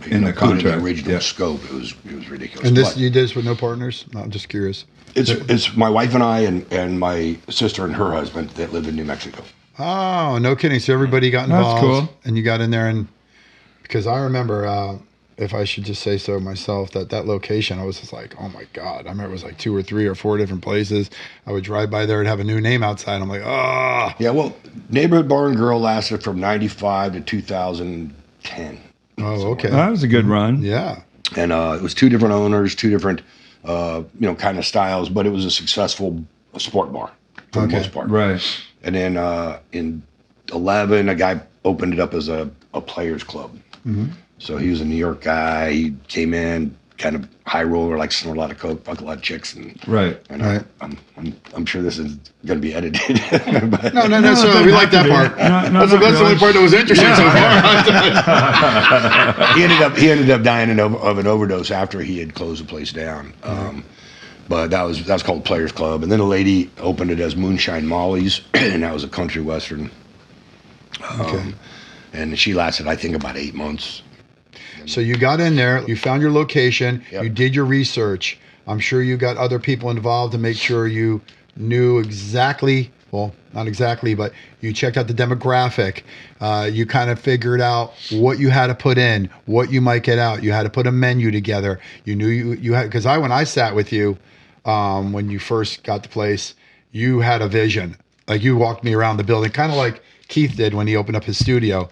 S1: in the contract,
S4: in the original scope. It was ridiculous.
S2: And you did this with no partners? No, I'm just curious.
S4: It's my wife and I and my sister and her husband that live in New Mexico.
S2: Oh, no kidding. So everybody got
S1: That's
S2: involved
S1: cool.
S2: and you got in there, and because I remember, if I should just say so myself, that location, I was just like, oh my God. I remember it was like 2 or 3 or 4 different places. I would drive by there and have a new name outside. I'm like, oh.
S4: Yeah, well, Neighborhood Bar and Grill lasted from 95 to 2010.
S2: Oh, okay.
S1: That was a good run.
S2: Yeah.
S4: And it was 2 different owners, 2 different, kind of styles, but it was a successful sport bar for the most part.
S1: Right.
S4: And then in 11, a guy opened it up as a players club. So he was a New York guy. He came in, kind of high roller, like snort a lot of coke, fuck a lot of chicks, and
S1: Right.
S4: And
S2: Right.
S4: I'm sure this is going to be edited. But
S2: No, necessarily. We like that part. That's the only part that was interesting so far.
S4: he ended up dying of an overdose after he had closed the place down. But that was called Players Club, and then a lady opened it as Moonshine Molly's, and that was a country western.
S2: Okay.
S4: And she lasted, I think, about 8 months.
S2: So you got in there, you found your location,
S4: Yep.
S2: you did your research. I'm sure you got other people involved to make sure you knew exactly, well, not exactly, but you checked out the demographic. You kind of figured out what you had to put in, what you might get out. You had to put a menu together. You knew you had, because when I sat with you, when you first got the place, you had a vision. Like you walked me around the building, kind of like Keith did when he opened up his studio.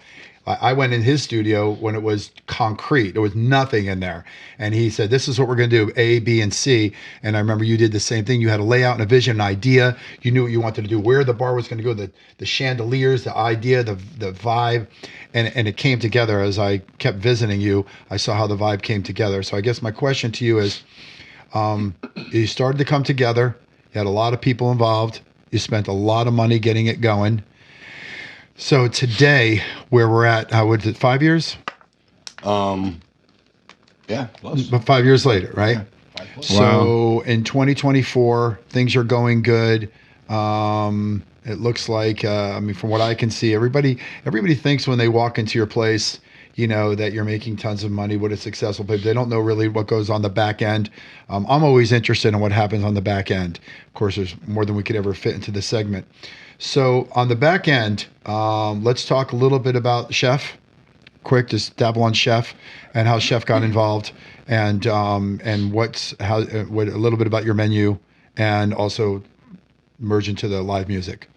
S2: I went in his studio when it was concrete. There was nothing in there. And he said, this is what we're going to do, A, B, and C. And I remember you did the same thing. You had a layout and a vision, an idea. You knew what you wanted to do, where the bar was going to go, the chandeliers, the idea, the vibe. And it came together as I kept visiting you. I saw how the vibe came together. So I guess my question to you is, you started to come together. You had a lot of people involved. You spent a lot of money getting it going. So today, where we're at, what is it, 5 years?
S4: Yeah, plus.
S2: But 5 years later, right?
S4: Yeah, 5 plus.
S2: So in 2024, things are going good. It looks like, from what I can see, everybody thinks when they walk into your place, that you're making tons of money, what a successful place. They don't know really what goes on the back end. I'm always interested in what happens on the back end. Of course, there's more than we could ever fit into the segment. So on the back end, let's talk a little bit about Chef. Quick, just dabble on Chef and how Chef got involved, and what a little bit about your menu, and also merge into the live music.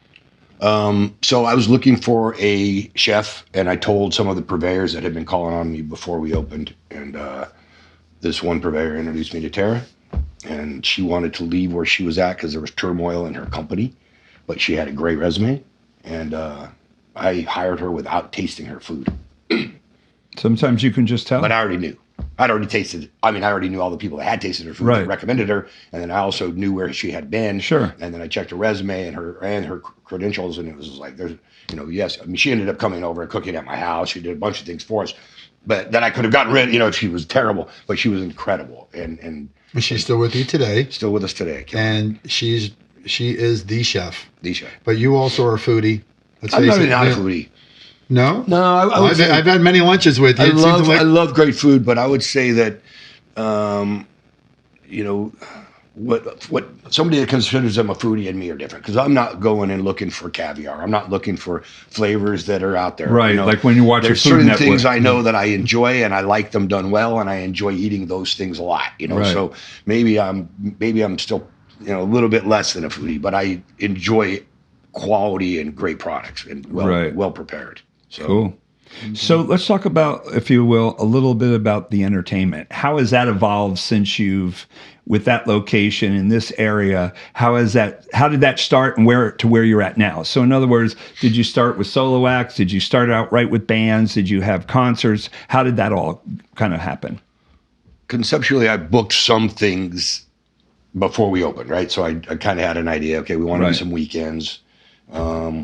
S4: So I was looking for a chef, and I told some of the purveyors that had been calling on me before we opened, and this one purveyor introduced me to Tara, and she wanted to leave where she was at because there was turmoil in her company, but she had a great resume, and I hired her without tasting her food.
S1: Sometimes you can just tell.
S4: But I already knew. I'd already tasted. I already knew all the people that had tasted her food
S1: Right.
S4: that recommended her, and then I also knew where she had been.
S1: Sure.
S4: And then I checked her resume and her credentials, and it was like there's, yes. I mean, she ended up coming over and cooking at my house. She did a bunch of things for us, but then I could have gotten rid. She was terrible, but she was incredible, and
S2: She's still with you today,
S4: still with us today.
S2: and she is the chef.
S4: The chef.
S2: But you also are a foodie. Let's
S4: I'm
S2: face
S4: not
S2: it.
S4: even not a foodie.
S2: No,
S4: No, I would say,
S2: I've had many lunches with you.
S4: I
S2: It seems
S4: love
S2: like-
S4: I love great food, but I would say that, what somebody that considers them a foodie and me are different, because I'm not going and looking for caviar. I'm not looking for flavors that are out there.
S1: Right, like when you watch
S4: there's
S1: a Food
S4: certain
S1: Network.
S4: things I know that I enjoy and I like them done well, and I enjoy eating those things a lot.
S1: Right.
S4: So maybe I'm still a little bit less than a foodie, but I enjoy quality and great products and
S1: Right.
S4: well prepared. So.
S1: Cool. So let's talk about, if you will, a little bit about the entertainment. How has that evolved since with that location in this area? How did that start, and where you're at now? So in other words, did you start with solo acts? Did you start out right with bands? Did you have concerts? How did that all kind of happen?
S4: Conceptually, I booked some things before we opened, right? So I kind of had an idea. Okay, we want to
S1: Right.
S4: do some weekends.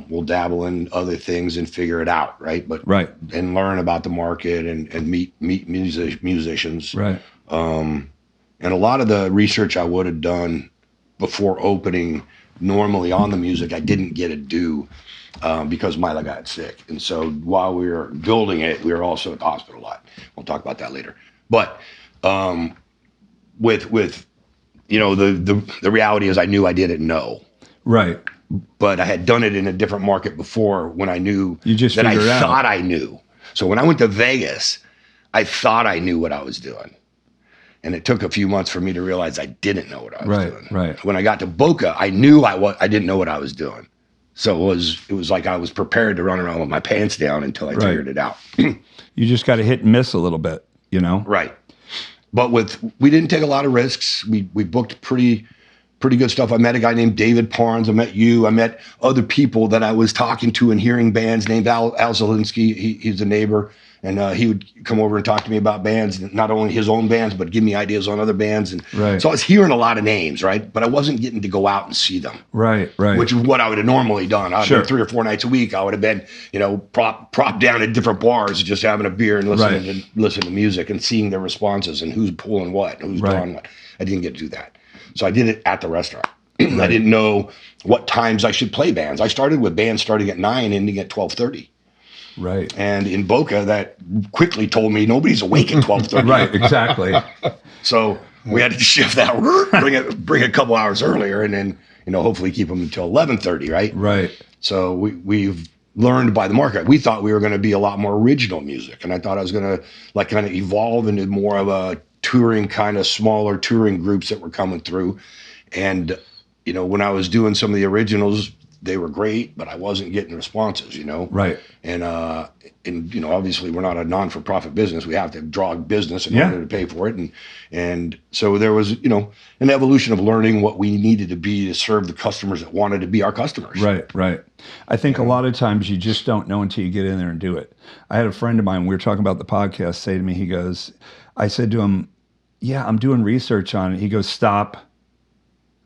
S4: We'll dabble in other things and figure it out, right? But
S1: Right.
S4: and learn about the market and meet musicians.
S1: Right.
S4: And a lot of the research I would have done before opening, normally on the music, I didn't get to do because Mila got sick. And so while we were building it, we were also at the hospital a lot. We'll talk about that later. But with the reality is I knew I didn't know.
S1: Right.
S4: but I had done it in a different market before when I knew
S1: You just
S4: that I
S1: figured it out.
S4: thought I knew. So when I went to Vegas, I thought I knew what I was doing. And it took a few months for me to realize I didn't know what I was doing.
S1: Right.
S4: When I got to Boca, I knew I didn't know what I was doing. So it was like I was prepared to run around with my pants down until I figured it out.
S1: You just got to hit and miss a little bit, you know?
S4: Right. But we didn't take a lot of risks. We booked pretty good stuff. I met a guy named David Parnes. I met you. I met other people that I was talking to and hearing bands named Al Zielinski. He's a neighbor. And he would come over and talk to me about bands, not only his own bands, but give me ideas on other bands. And so I was hearing a lot of names, right? But I wasn't getting to go out and see them.
S1: Right.
S4: Which is what I would have normally done. I would have been 3 or 4 nights a week. I would have been, propped down at different bars, just having a beer and listening to music and seeing their responses and who's pulling what, and who's drawing what. I didn't get to do that. So I did it at the restaurant. I didn't know what times I should play bands. I started with bands starting at 9 ending at 12:30.
S1: Right.
S4: And in Boca, that quickly told me nobody's awake at 12:30.
S1: Right, exactly.
S4: So we had to shift that, bring it a couple hours earlier, and then hopefully keep them until 11:30. Right.
S1: Right.
S4: So we've learned by the market. We thought we were going to be a lot more original music, and I thought I was going to kind of evolve into more of a touring kind of smaller touring groups that were coming through. And when I was doing some of the originals, they were great, but I wasn't getting responses,
S1: Right.
S4: And obviously we're not a non-for-profit business. We have to draw business in order to pay for it. And so there was, an evolution of learning what we needed to be to serve the customers that wanted to be our customers.
S1: Right. I think a lot of times you just don't know until you get in there and do it. I had a friend of mine, we were talking about the podcast, say to me, I said to him, yeah, I'm doing research on it. He goes, stop.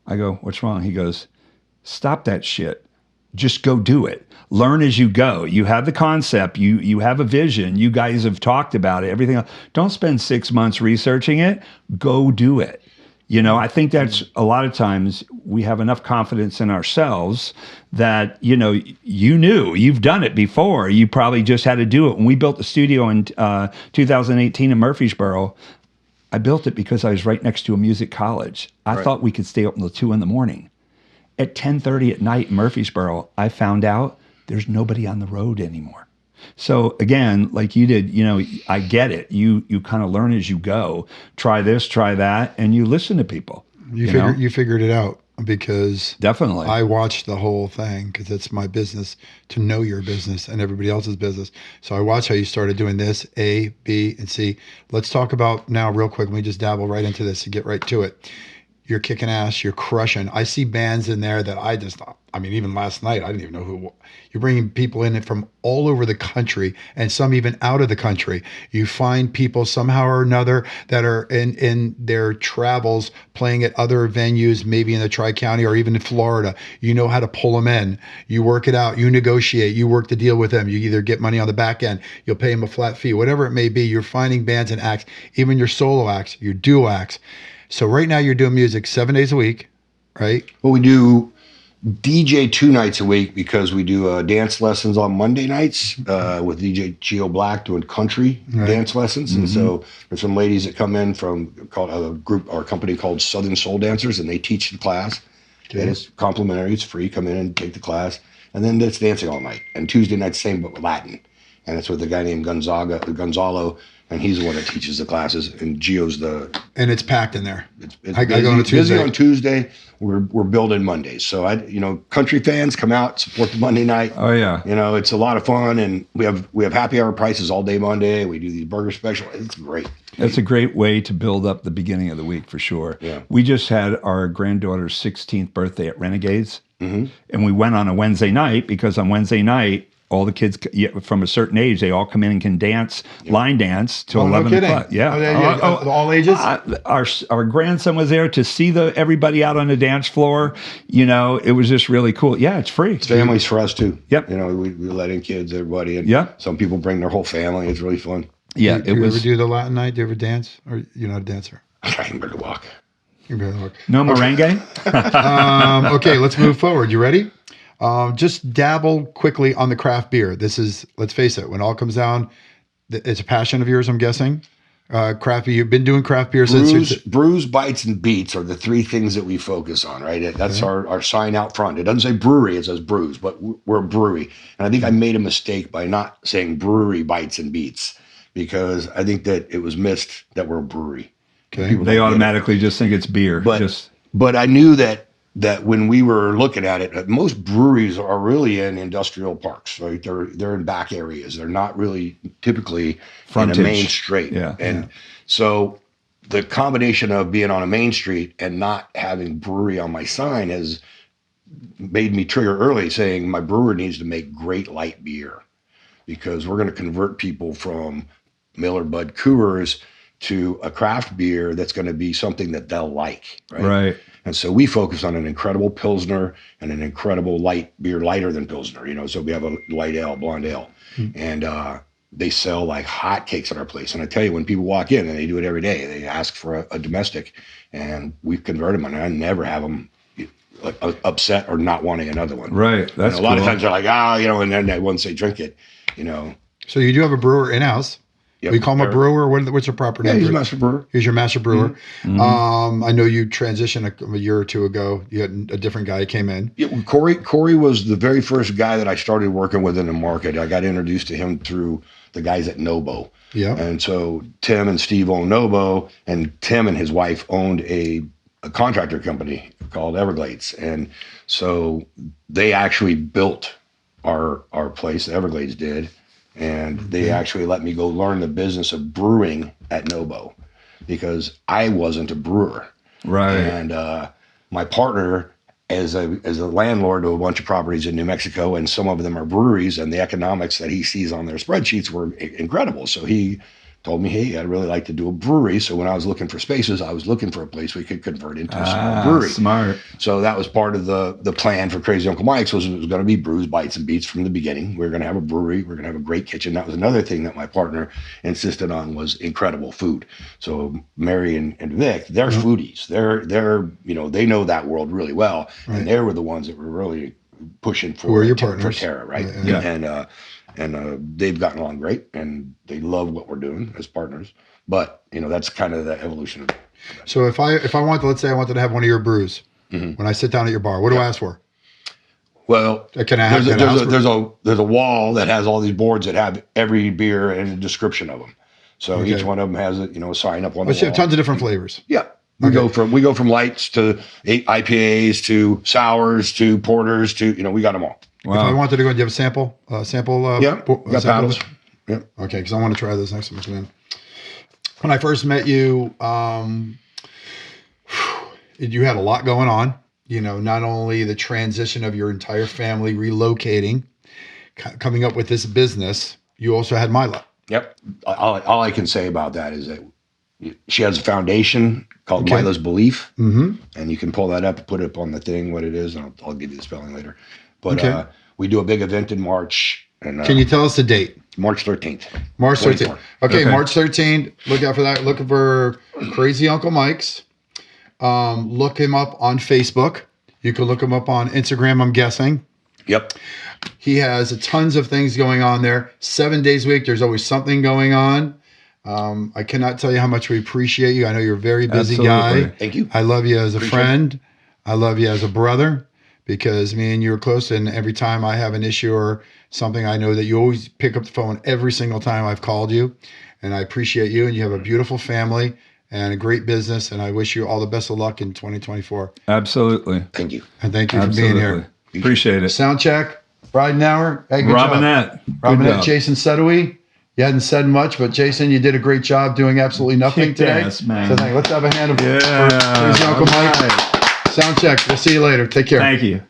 S1: I go, what's wrong? He goes, stop that shit. Just go do it. Learn as you go. You have the concept. You have a vision. You guys have talked about it. Everything else. Don't spend 6 months researching it. Go do it. I think that's a lot of times we have enough confidence in ourselves that, you've done it before. You probably just had to do it. When we built the studio in 2018 in Murfreesboro, I built it because I was right next to a music college. I thought we could stay up until 2 a.m. At 10:30 at night in Murfreesboro, I found out there's nobody on the road anymore. So again, like you did, I get it. You kind of learn as you go. Try this, try that, and you listen to people.
S2: You figured it out because
S1: definitely
S2: I watched the whole thing because it's my business to know your business and everybody else's business. So I watched how you started doing this, A, B, and C. Let's talk about now real quick. Let me just dabble right into this and get right to it. You're kicking ass. You're crushing. I see bands in there that even last night, I didn't even know who. You're bringing people in from all over the country and some even out of the country. You find people somehow or another that are in their travels playing at other venues, maybe in the Tri-County or even in Florida. You know how to pull them in. You work it out. You negotiate. You work the deal with them. You either get money on the back end. You'll pay them a flat fee, whatever it may be. You're finding bands and acts, even your solo acts, your duo acts. So right now you're doing music 7 days a week, right?
S4: Well, we do DJ 2 nights a week because we do dance lessons on Monday nights with DJ Geo Black doing country dance lessons. Mm-hmm. And so there's some ladies that come in from a group or a company called Southern Soul Dancers, and they teach the class. Okay. And it's complimentary. It's free. Come in and take the class. And then it's dancing all night. And Tuesday night, same, but with Latin. And it's with a guy named Gonzalo, and he's the one that teaches the classes. And Gio's
S2: and it's packed in there.
S4: It's busy on Tuesday. We're building Mondays. So country fans come out, support the Monday night.
S1: Oh yeah.
S4: It's a lot of fun, and we have happy hour prices all day Monday. We do these burger special. It's great.
S1: It's a great way to build up the beginning of the week for sure.
S4: Yeah.
S1: We just had our granddaughter's 16th birthday at Renegades,
S4: mm-hmm.
S1: and we went on a Wednesday night because on Wednesday night, all the kids from a certain age, they all come in and can dance, line dance till 11 o'clock. Yeah.
S2: All ages?
S1: Our grandson was there to see everybody out on the dance floor. It was just really cool. Yeah, it's free.
S4: It's families for us too.
S1: Yep.
S4: We let in kids, everybody. And some people bring their whole family. It's really fun.
S1: Yeah.
S2: Do you ever do the Latin night? Do you ever dance? Or you're not a dancer?
S4: I can barely walk.
S2: You can barely walk.
S1: No merengue?
S2: Okay, let's move forward. You ready? Just dabble quickly on the craft beer. This is, let's face it, when all comes down, it's a passion of yours, I'm guessing. Craft beer. You've been doing craft beer since.
S4: Brews, bites, and beats are the three things that we focus on, right? That's our sign out front. It doesn't say brewery, it says brews, but we're a brewery. And I think I made a mistake by not saying brewery, bites, and beats, because I think that it was missed that we're a brewery.
S2: Okay.
S1: They automatically just think it's beer.
S4: But I knew that when we were looking at it, most breweries are really in industrial parks, right? They're in back areas. They're not really typically
S1: Frontage.
S4: in a main street.
S1: Yeah.
S4: And so the combination of being on a main street and not having brewery on my sign has made me trigger early saying my brewer needs to make great light beer, because we're going to convert people from Miller Bud Coors to a craft beer that's going to be something that they'll like.
S1: Right.
S4: And so we focus on an incredible Pilsner and an incredible light beer, lighter than Pilsner, so we have a light ale, blonde ale. And they sell like hotcakes at our place. And I tell you, when people walk in, and they do it every day, they ask for a domestic, and we convert them, and I never have them upset or not wanting another one.
S1: Right. That's
S4: a lot of times they're like, and then once they drink it,
S2: So you do have a brewer in-house.
S4: Yep.
S2: We call him a brewer. What's your proper name?
S4: He's a master brewer.
S2: He's your master brewer.
S1: Mm-hmm.
S2: I know you transitioned a year or two ago. You had a different guy came in.
S4: Yeah, Corey was the very first guy that I started working with in the market. I got introduced to him through the guys at Nobo.
S2: Yeah.
S4: And so Tim and Steve owned Nobo, and Tim and his wife owned a contractor company called Everglades. And so they actually built our place, the Everglades did. And they actually let me go learn the business of brewing at Nobo, because I wasn't a brewer.
S1: Right.
S4: And my partner, as a landlord of a bunch of properties in New Mexico, and some of them are breweries, and the economics that he sees on their spreadsheets were incredible. So he told me, hey, I'd really like to do a brewery. So when I was looking for spaces, I was looking for a place we could convert into a small brewery.
S1: Smart.
S4: So that was part of the plan for Crazy Uncle Mike's. Was it was going to be brews, bites, and beats from the beginning. We were going to have a brewery. We were going to have a great kitchen. That was another thing that my partner insisted on, was incredible food. So Mary and Vic, they're foodies. They're they know that world really well, and they were the ones that were really pushing for
S2: Who are your partners?
S4: For Terra, right?
S1: Yeah.
S4: And they've gotten along great, and they love what we're doing as partners. But that's kind of the evolution of it.
S2: So if I want to, let's say I wanted to have one of your brews, when I sit down at your bar, what do I ask for?
S4: Well,
S2: there's
S4: a wall that has all these boards that have every beer and a description of them. So each one of them has a sign up on the wall.
S2: You have tons of different flavors.
S4: Yeah. We go from lights to IPAs to sours to porters to we got them all.
S2: Wow. If I wanted to go, do you have a sample?
S4: Got
S2: sample
S4: paddles. Yeah.
S2: Okay, because I want to try this next time. When I first met you, you had a lot going on. Not only the transition of your entire family relocating, coming up with this business, you also had Mila.
S4: Yep. All I can say about that is that she has a foundation called Mila's Belief, and you can pull that up and put it up on the thing, what it is, and I'll give you the spelling later. But we do a big event in March. And,
S2: can you tell us the date?
S4: March 13th.
S2: March 13th. Okay, March 13th. Look out for that. Looking for Crazy Uncle Mike's. Look him up on Facebook. You can look him up on Instagram, I'm guessing.
S4: Yep.
S2: He has tons of things going on there. 7 days a week, there's always something going on. I cannot tell you how much we appreciate you. I know you're a very busy guy.
S4: Thank you.
S2: I love you as a friend. I love you as a brother, because me and you are close, and every time I have an issue or something, I know that you always pick up the phone every single time I've called you, and I appreciate you, and you have a beautiful family and a great business, and I wish you all the best of luck in 2024.
S1: Absolutely.
S4: Thank you.
S2: And thank you for being here.
S1: Appreciate it.
S2: Sound check. Ridenour. Hey, good
S1: Robinette.
S2: job. Robinette. Jason Sedoui. You hadn't said much, but Jason, you did a great job doing absolutely nothing today.
S1: Yes, man.
S2: So let's have a hand of for Crazy Uncle Mike. Sound check. We'll see you later. Take care.
S1: Thank you.